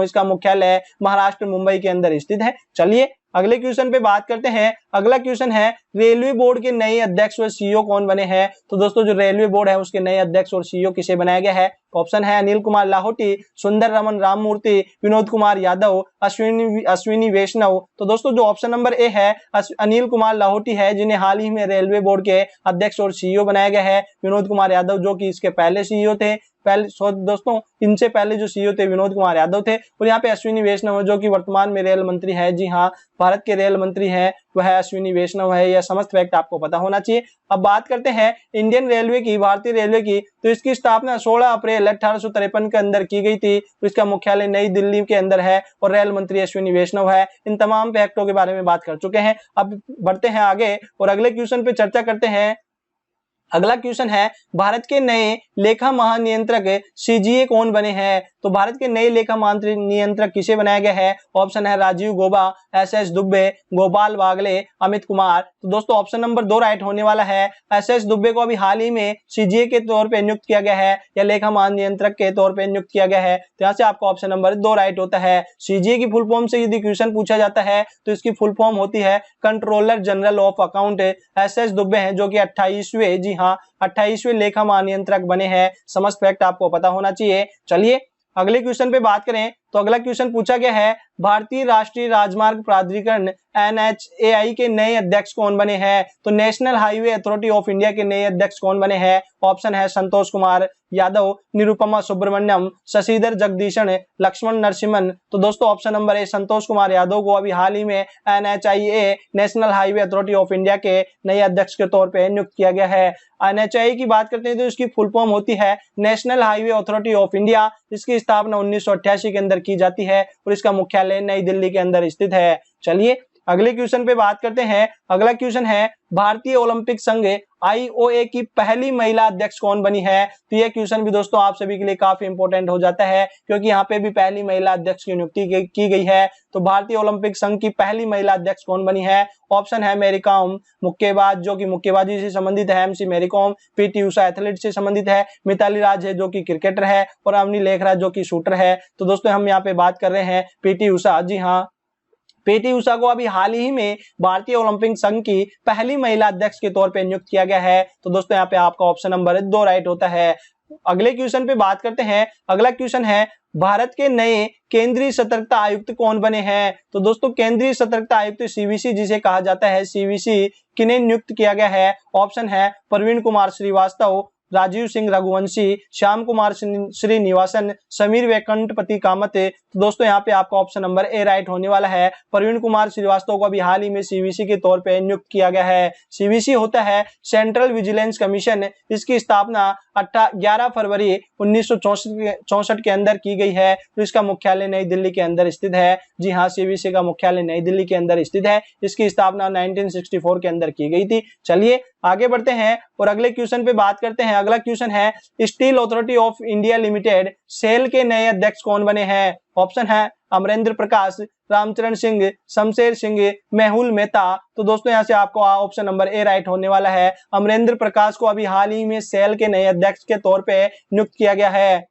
इसका मुख्यालय महाराष्ट्र मुंबई के अंदर स्थित है। चलिए अगले क्वेश्चन पे बात करते हैं। अगला क्वेश्चन है रेलवे बोर्ड के नए अध्यक्ष और सीईओ कौन बने हैं? तो दोस्तों जो रेलवे बोर्ड है उसके नए अध्यक्ष और सीईओ किसे बनाया गया है? ऑप्शन है अनिल कुमार लाहोटी, सुंदर रमन राममूर्ति, विनोद कुमार यादव, अश्विनी वैष्णव। तो दोस्तों जो ऑप्शन नंबर ए है अनिल कुमार लाहोटी है, जिन्हें हाल ही में रेलवे बोर्ड के अध्यक्ष और सीईओ बनाया गया है। विनोद कुमार यादव जो कि इसके पहले सीईओ थे। दोस्तों इनसे पहले जो सीईओ थे विनोद कुमार यादव थे। और यहाँ पे अश्विनी वैष्णव जो कि वर्तमान में रेल मंत्री है। जी हाँ, भारत के रेल मंत्री हैं वह अश्विनी वैष्णव है। यह समस्त फैक्ट आपको पता होना चाहिए। अब बात करते हैं इंडियन रेलवे की, भारतीय रेलवे की। तो इसकी स्थापना 16 अप्रैल 1853 के अंदर की गई थी। तो इसका मुख्यालय नई दिल्ली के अंदर है और रेल मंत्री अश्विनी वैष्णव है। इन तमाम फैक्टों के बारे में बात कर चुके हैं। अब बढ़ते हैं आगे और अगले क्वेश्चन पे चर्चा करते हैं। अगला क्वेश्चन है भारत के नए लेखा महानियंत्रक CGA कौन बने हैं? तो भारत के नए लेखा महानियंत्रक किसे बनाया गया है? ऑप्शन है राजीव गौबा, SS दुबे, गोपाल बागले, अमित कुमार। तो दोस्तों ऑप्शन नंबर 2 राइट होने वाला है। SS दुबे को अभी हाल ही में CGA के तौर पे नियुक्त किया गया है या लेखा महानियंत्रक के तौर पे नियुक्त किया गया है। तो यहाँ से आपका ऑप्शन नंबर 2 राइट होता है। CGA की फुल फॉर्म से यदि क्वेश्चन पूछा जाता है तो इसकी फुल फॉर्म होती है controller general of account. SS Dubey हैं जो कि 28वें, जी हाँ 28वें लेखा महानियंत्रक बने हैं। समस्त फैक्ट आपको पता होना चाहिए। चलिए अगले क्वेश्चन पे बात करें तो अगला क्वेश्चन पूछा गया है भारतीय राष्ट्रीय राजमार्ग प्राधिकरण NHAI के नए अध्यक्ष कौन बने हैं? तो national highway authority of India के नए अध्यक्ष कौन बने हैं? ऑप्शन है संतोष कुमार यादव, निरुपमा सुब्रमण्यम, शशिधर जगदीशन, लक्ष्मण नरसिम्हन। तो दोस्तों option number A Santosh Kumar Yadav को अभी हाल ही में NHAI national highway authority of India के नए अध्यक्ष के तौर पे नियुक्त किया गया है। NHAI की बात करते हैं तो इसकी फुल फॉर्म होती है national highway authority of India. इसकी स्थापना 1988 के अंदर की जाती है और इसका मुख्यालय नई दिल्ली के अंदर स्थित है। चलिए अगले क्वेश्चन पे बात करते हैं। अगला क्वेश्चन है भारतीय ओलंपिक संघ IOA की पहली महिला अध्यक्ष कौन बनी है? तो यह क्वेश्चन भी दोस्तों आप सभी के लिए काफी इंपॉर्टेंट हो जाता है क्योंकि यहाँ पे भी पहली महिला अध्यक्ष की नियुक्ति की गई है। तो भारतीय ओलंपिक संघ की पहली महिला अध्यक्ष कौन बनी है? ऑप्शन है मैरी कॉम, मुक्केबाज जो कि मुक्केबाजी से संबंधित है MC Mary com, PT Usha athlete से संबंधित है, मिताली राज है जो कि क्रिकेटर है और अवनी लेखराज जो कि शूटर है। तो दोस्तों हम यहाँ पे बात कर रहे हैं PT उषा। जी हाँ, PT उषा को अभी हाल ही में भारतीय ओलंपिक संघ की पहली महिला अध्यक्ष के तौर पे नियुक्त किया गया है। तो दोस्तों यहाँ पे आपका ऑप्शन नंबर 2 राइट होता है। अगले क्वेश्चन पे बात करते हैं। अगला क्वेश्चन है भारत के नए केंद्रीय सतर्कता आयुक्त कौन बने हैं? तो दोस्तों केंद्रीय सतर्कता आयुक्त CVC जिसे कहा जाता है CVC किन्हें नियुक्त किया गया है? ऑप्शन है प्रवीण कुमार श्रीवास्तव, राजीव सिंह रघुवंशी, श्याम कुमार श्रीनिवासन, समीर वेंकटपति कामत। तो दोस्तों यहाँ पे आपका ऑप्शन नंबर ए राइट होने वाला है। प्रवीण कुमार श्रीवास्तव को अभी हाल ही में सीवीसी के तौर पे नियुक्त किया गया है। सीवीसी होता है सेंट्रल विजिलेंस कमीशन। इसकी स्थापना 11 फरवरी 1964 के अंदर की गई है। तो इसका मुख्यालय नई दिल्ली के अंदर स्थित है। जी हाँ, सीवीसी का मुख्यालय नई दिल्ली के अंदर स्थित है। इसकी स्थापना 1964 के अंदर की गई थी। चलिए आगे बढ़ते हैं और अगले क्वेश्चन पे बात करते हैं। अगला क्वेश्चन है Steel Authority of India Limited SAIL के नए अध्यक्ष कौन बने हैं? ऑप्शन है अमरेंद्र प्रकाश, रामचरण सिंह, शमशेर सिंह, मेहुल मेहता। तो दोस्तों यहाँ से आपको ऑप्शन नंबर ए राइट होने वाला है। अमरेंद्र प्रकाश को अभी हाल ही में सेल के नए अध्यक्ष के तौर पे नियुक्त किया गया है।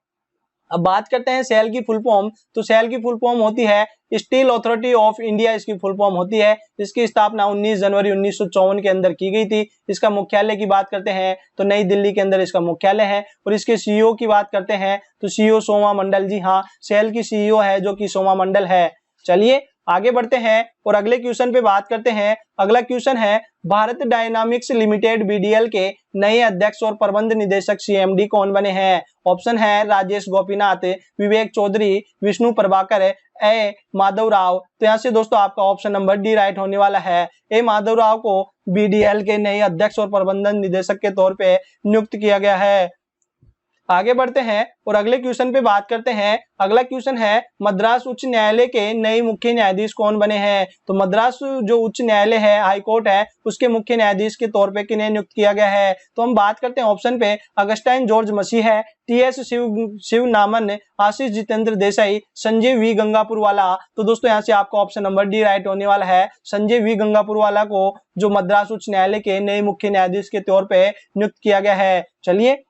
अब बात करते हैं सेल की फुल फॉर्म। तो सेल की फुल फॉर्म होती है स्टील अथॉरिटी ऑफ इंडिया, इसकी फुल फॉर्म होती है। इसकी स्थापना 19 जनवरी 1954 के अंदर की गई थी। इसका मुख्यालय की बात करते हैं तो नई दिल्ली के अंदर इसका मुख्यालय है। और इसके सीईओ की बात करते हैं तो सीईओ सोमा मंडल। जी हाँ, सेल की सीईओ है जो कि सोमा मंडल है। चलिए आगे बढ़ते हैं और अगले क्वेश्चन पे बात करते हैं। अगला क्वेश्चन है भारत डायनामिक्स लिमिटेड बीडीएल के नए अध्यक्ष और प्रबंध निदेशक सीएमडी कौन बने हैं? ऑप्शन है राजेश गोपीनाथ, विवेक चौधरी, विष्णु प्रभाकर, ए माधव राव। तो यहाँ से दोस्तों आपका ऑप्शन नंबर डी राइट होने वाला है। ए माधव राव को बीडीएल के नए अध्यक्ष और प्रबंधन निदेशक के तौर पे नियुक्त किया गया है। आगे बढ़ते हैं और अगले क्वेश्चन पे बात करते हैं। अगला क्वेश्चन है मद्रास उच्च न्यायालय के नए मुख्य न्यायाधीश कौन बने हैं? तो मद्रास जो उच्च न्यायालय है, हाई कोर्ट है, उसके मुख्य न्यायाधीश के तौर पे किन्हें नियुक्त किया गया है? तो हम बात करते हैं ऑप्शन पे अगस्टाइन जॉर्ज मसीह है, टीएस शिव नामन, आशीष जितेंद्र देसाई, संजय वी गंगापुरवाला। तो दोस्तों यहाँ से आपका ऑप्शन नंबर डी राइट होने वाला है। संजय वी गंगापुरवाला को जो मद्रास उच्च न्यायालय के नए मुख्य न्यायाधीश के तौर पे नियुक्त किया गया है। चलिए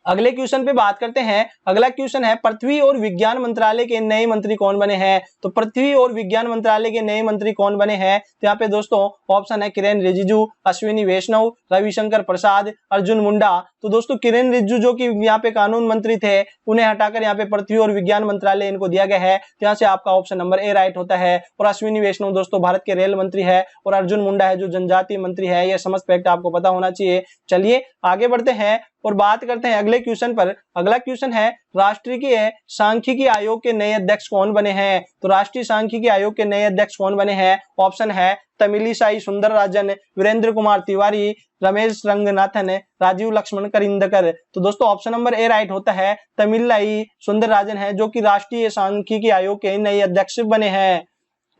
अगले क्वेश्चन पे बात करते हैं। अगला क्वेश्चन है पृथ्वी और विज्ञान मंत्रालय के नए मंत्री कौन बने हैं? तो पृथ्वी और विज्ञान मंत्रालय के नए मंत्री कौन बने हैं? तो यहाँ पे दोस्तों ऑप्शन है किरेन रिजिजू, अश्विनी वैष्णव, रविशंकर प्रसाद, अर्जुन मुंडा। तो दोस्तों किरेन रिजिजू जो कि यहाँ पे कानून मंत्री थे, उन्हें हटाकर यहाँ पे पृथ्वी और विज्ञान मंत्रालय इनको दिया गया है। तो यहाँ से आपका ऑप्शन नंबर ए राइट होता है। और अश्विनी वैष्णव दोस्तों भारत के रेल मंत्री है और अर्जुन मुंडा है जो जनजातीय मंत्री है। यह समस्त फैक्ट आपको पता होना चाहिए। चलिए आगे बढ़ते हैं और बात करते हैं अगले क्वेश्चन पर। अगला क्वेश्चन है राष्ट्रीय सांख्यिकी आयोग के नए अध्यक्ष कौन बने हैं? तो राष्ट्रीय सांख्यिकी आयोग के नए अध्यक्ष कौन बने हैं? ऑप्शन है तमिलिसाई सुंदरराजन, वीरेंद्र कुमार तिवारी, रमेश रंगनाथन, राजीव लक्ष्मण करिंदकर। तो दोस्तों ऑप्शन नंबर ए राइट होता है। तमिलिसाई सुंदरराजन है जो कि राष्ट्रीय सांख्यिकी आयोग के नए अध्यक्ष बने हैं।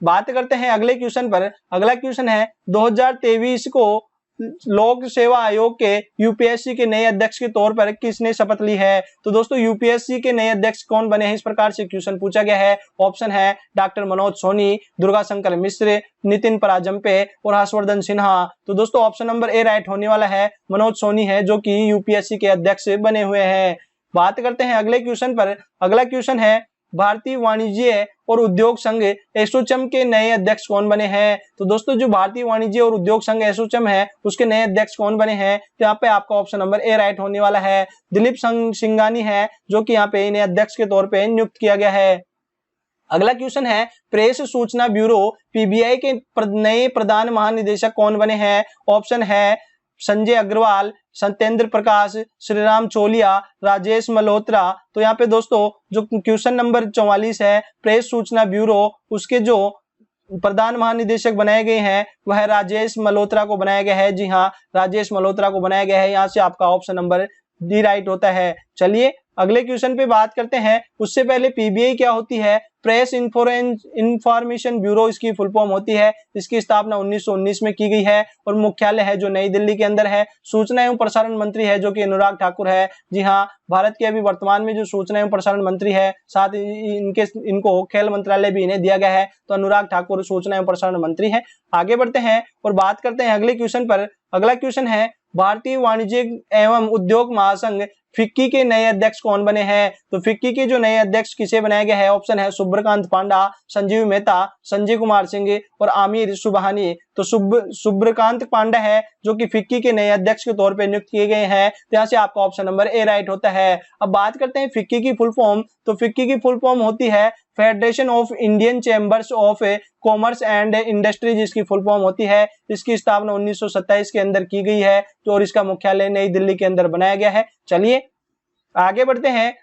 बात करते हैं अगले क्वेश्चन पर। अगला क्वेश्चन है 2023 को लोक सेवा आयोग के यूपीएससी के नए अध्यक्ष के तौर पर किसने शपथ ली है? तो दोस्तों यूपीएससी के नए अध्यक्ष कौन बने हैं, इस प्रकार से क्वेश्चन पूछा गया है। ऑप्शन है डॉक्टर मनोज सोनी, दुर्गा शंकर मिश्र, नितिन पराजंपे और हर्षवर्धन सिन्हा। तो दोस्तों ऑप्शन नंबर ए राइट होने वाला है। मनोज सोनी है जो कि यूपीएससी के अध्यक्ष बने हुए हैं। बात करते हैं अगले क्वेश्चन पर। अगला क्वेश्चन है भारतीय वाणिज्य और उद्योग संघ एसोचैम के नए अध्यक्ष कौन बने हैं? तो दोस्तों जो भारतीय वाणिज्य और उद्योग संघ एसोचैम है उसके नए अध्यक्ष कौन बने हैं? तो यहाँ पे आपका ऑप्शन नंबर ए राइट होने वाला है। दिलीप सिंघानी है जो कि यहाँ पे इन्हें अध्यक्ष के तौर पे नियुक्त किया गया है। अगला क्वेश्चन है प्रेस सूचना ब्यूरो पीबीआई के नए प्रधान महानिदेशक कौन बने हैं? ऑप्शन है संजय अग्रवाल, सत्येंद्र प्रकाश, श्रीराम चोलिया, राजेश मल्होत्रा। तो यहाँ पे दोस्तों जो क्वेश्चन नंबर 44 है प्रेस सूचना ब्यूरो, उसके जो प्रधान महानिदेशक बनाए गए हैं वह राजेश मल्होत्रा को बनाया गया है। जी हाँ, राजेश मल्होत्रा को बनाया गया है। यहाँ से आपका ऑप्शन नंबर डी राइट होता है। चलिए अगले क्वेश्चन पे बात करते हैं। उससे पहले पीबीआई क्या होती है? प्रेस इंफॉर्मेशन ब्यूरो इसकी फुल फॉर्म होती है। इसकी स्थापना 1919 में की गई है और मुख्यालय है जो नई दिल्ली के अंदर है। सूचना एवं प्रसारण मंत्री है जो कि अनुराग ठाकुर है। जी हाँ, भारत के अभी वर्तमान में जो सूचना एवं प्रसारण मंत्री है, साथ इनको खेल मंत्रालय भी इन्हें दिया गया है। तो अनुराग ठाकुर सूचना एवं प्रसारण मंत्री है। आगे बढ़ते हैं और बात करते हैं अगले क्वेश्चन पर। अगला क्वेश्चन है भारतीय वाणिज्य एवं उद्योग महासंघ फिक्की के नए अध्यक्ष कौन बने हैं? तो फिक्की के जो नए अध्यक्ष किसे बनाया गया है? ऑप्शन है सुब्रकांत पांडा, संजीव मेहता, संजय कुमार सिंह और आमिर सुबहानी। तो सुब्रकांत पांडे है जो कि फिक्की के नए अध्यक्ष के तौर पे नियुक्त किए गए हैं। तो यहाँ से आपका ऑप्शन नंबर ए राइट होता है। अब बात करते हैं फिक्की की फुल फॉर्म। तो फिक्की की फुल फॉर्म होती है federation of Indian chambers of commerce and industry, जिसकी फुल फॉर्म होती है। इसकी स्थापना 1927 के अंदर की गई है और इसका मुख्यालय नई दिल्ली के अंदर बनाया गया है। चलिए आगे बढ़ते हैं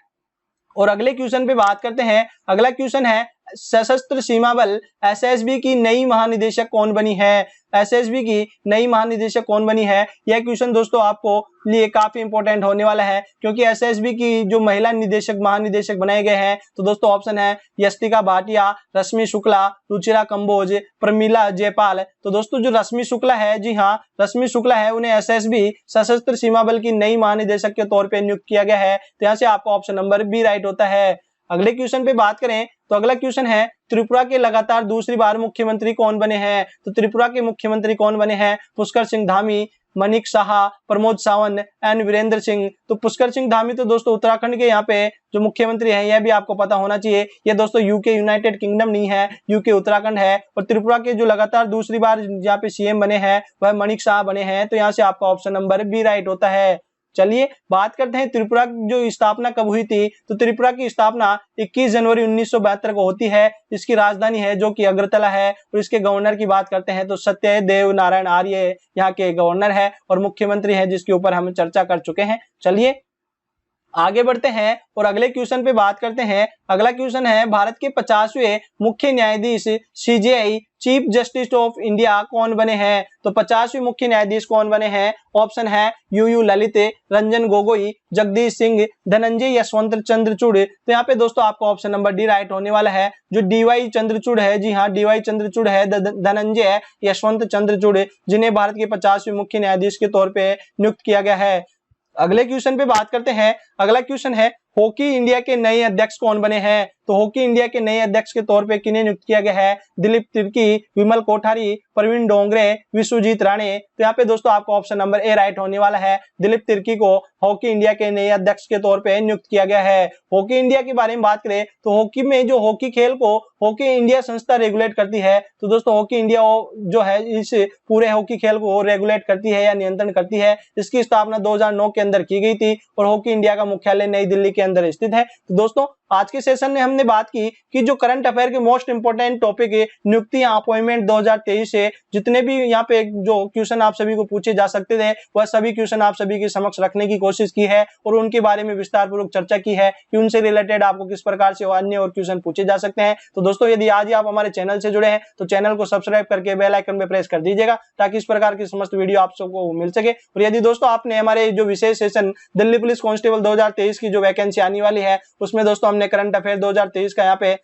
और अगले क्वेश्चन पे बात करते हैं। अगला क्वेश्चन है सशस्त्र सीमा बल एसएसबी की नई महानिदेशक कौन बनी है? एसएसबी की नई महानिदेशक कौन बनी है? यह क्वेश्चन दोस्तों आपको लिए काफी इंपॉर्टेंट होने वाला है, क्योंकि एसएसबी की जो महिला निदेशक महानिदेशक बनाए गए हैं तो दोस्तों ऑप्शन है यस्तिका भाटिया, रश्मि शुक्ला, रुचिरा कंबोज, प्रमीला जयपाल। तो दोस्तों जो रश्मि शुक्ला है, जी हाँ रश्मि शुक्ला है, उन्हें एसएसबी सशस्त्र सीमा बल की नई महानिदेशक के तौर पर नियुक्त किया गया है। तो यहाँ से आपका ऑप्शन नंबर बी राइट होता है। अगले क्वेश्चन पे बात करें तो अगला क्वेश्चन है त्रिपुरा के लगातार दूसरी बार मुख्यमंत्री कौन बने हैं? तो त्रिपुरा के मुख्यमंत्री कौन बने हैं? पुष्कर सिंह धामी, मनीष साहा, प्रमोद सावंत एंड वीरेंद्र सिंह। तो पुष्कर सिंह धामी तो दोस्तों उत्तराखंड के यहाँ पे जो मुख्यमंत्री हैं, यह भी आपको पता होना चाहिए। ये दोस्तों यूके यूनाइटेड किंगडम नहीं है, यूके उत्तराखंड है। और त्रिपुरा के जो लगातार दूसरी बार यहाँ पे सीएम बने हैं वह मनीष साहा बने हैं। तो यहाँ से आपका ऑप्शन नंबर बी राइट होता है। चलिए बात करते हैं त्रिपुरा की जो स्थापना कब हुई थी। तो त्रिपुरा की स्थापना 21 जनवरी 1972 को होती है। इसकी राजधानी है जो कि अगरतला है। और इसके गवर्नर की बात करते हैं तो सत्यदेव नारायण आर्य यहाँ के गवर्नर है और मुख्यमंत्री है, जिसके ऊपर हम चर्चा कर चुके हैं। चलिए आगे बढ़ते हैं और अगले क्वेश्चन पे बात करते हैं। अगला क्वेश्चन है भारत के 50वें मुख्य न्यायाधीश CJI chief justice of India कौन बने हैं? तो 50वें मुख्य न्यायाधीश कौन बने हैं? ऑप्शन है यूयू ललित, रंजन गोगोई, जगदीश सिंह, धनंजय यशवंत चंद्रचूड़। तो यहाँ पे दोस्तों आपका ऑप्शन नंबर डी राइट होने वाला है। जो डीवाई चंद्रचूड़ है, जी हाँ डीवाई चंद्रचूड़ है, धनंजय यशवंत चंद्रचूड़, जिन्हें भारत के 50वें मुख्य न्यायाधीश के तौर पे नियुक्त किया गया है। अगले क्वेश्चन पे बात करते हैं। अगला क्वेश्चन है हॉकी इंडिया के नए अध्यक्ष कौन बने हैं? तो हॉकी इंडिया के नए अध्यक्ष के तौर पे किन्हें नियुक्त किया गया है? दिलीप तिर्की, विमल कोठारी, प्रवीण डोंगरे, विश्वजीत राणे। तो यहाँ पे दोस्तों आपका ऑप्शन नंबर ए राइट होने वाला है। दिलीप तिर्की को हॉकी इंडिया के नए अध्यक्ष के तौर पे नियुक्त किया गया है। हॉकी इंडिया के बारे में बात करें तो हॉकी में जो हॉकी खेल को हॉकी इंडिया संस्था रेगुलेट करती है। तो दोस्तों हॉकी इंडिया जो है इस पूरे हॉकी खेल को रेगुलेट करती है या नियंत्रण करती है। इसकी स्थापना 2009 के अंदर की गई थी और हॉकी इंडिया का मुख्यालय नई दिल्ली के अंदर स्थित है। तो दोस्तों आज के सेशन में हमने बात की कि जो करंट अफेयर के मोस्ट इंपोर्टेंट टॉपिक है नियुक्तियां अपॉइंटमेंट 2023 से जितने भी यहाँ पे जो क्वेश्चन आप सभी को पूछे जा सकते थे वह सभी क्वेश्चन आप सभी के समक्ष रखने की कोशिश की है और उनके बारे में विस्तार पूर्वक चर्चा की है कि उनसे रिलेटेड आपको किस प्रकार से अन्य और क्वेश्चन पूछे जा सकते हैं। तो दोस्तों यदि आज ही आप हमारे चैनल से जुड़े हैं तो चैनल को सब्सक्राइब करके बेल आइकन पे प्रेस कर दीजिएगा ताकि इस प्रकार की समस्त वीडियो आप सबको मिल सके। और यदि दोस्तों आपने हमारे जो विशेष सेशन दिल्ली पुलिस कांस्टेबल 2023 की जो वैकेंसी आने वाली है उसमें दोस्तों हमने करंट अफेयर 2023 का यहाँ पे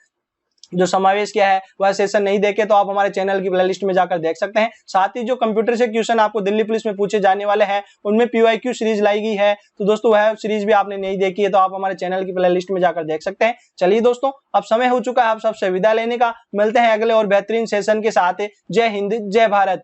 जो समावेश किया है वह सेशन नहीं देखे तो आप हमारे चैनल की प्लेलिस्ट में जाकर देख सकते हैं। साथ ही जो कंप्यूटर से क्वेश्चन आपको दिल्ली पुलिस में पूछे जाने वाले हैं उनमें PYQ सीरीज लाई गई है। तो दोस्तों वह सीरीज भी आपने नहीं देखी है तो आप हमारे चैनल की प्लेलिस्ट में जाकर देख सकते हैं। चलिए दोस्तों अब समय हो चुका है आप सबसे विदा लेने का। मिलते हैं अगले और बेहतरीन सेशन के साथ। जय हिंद, जय भारत।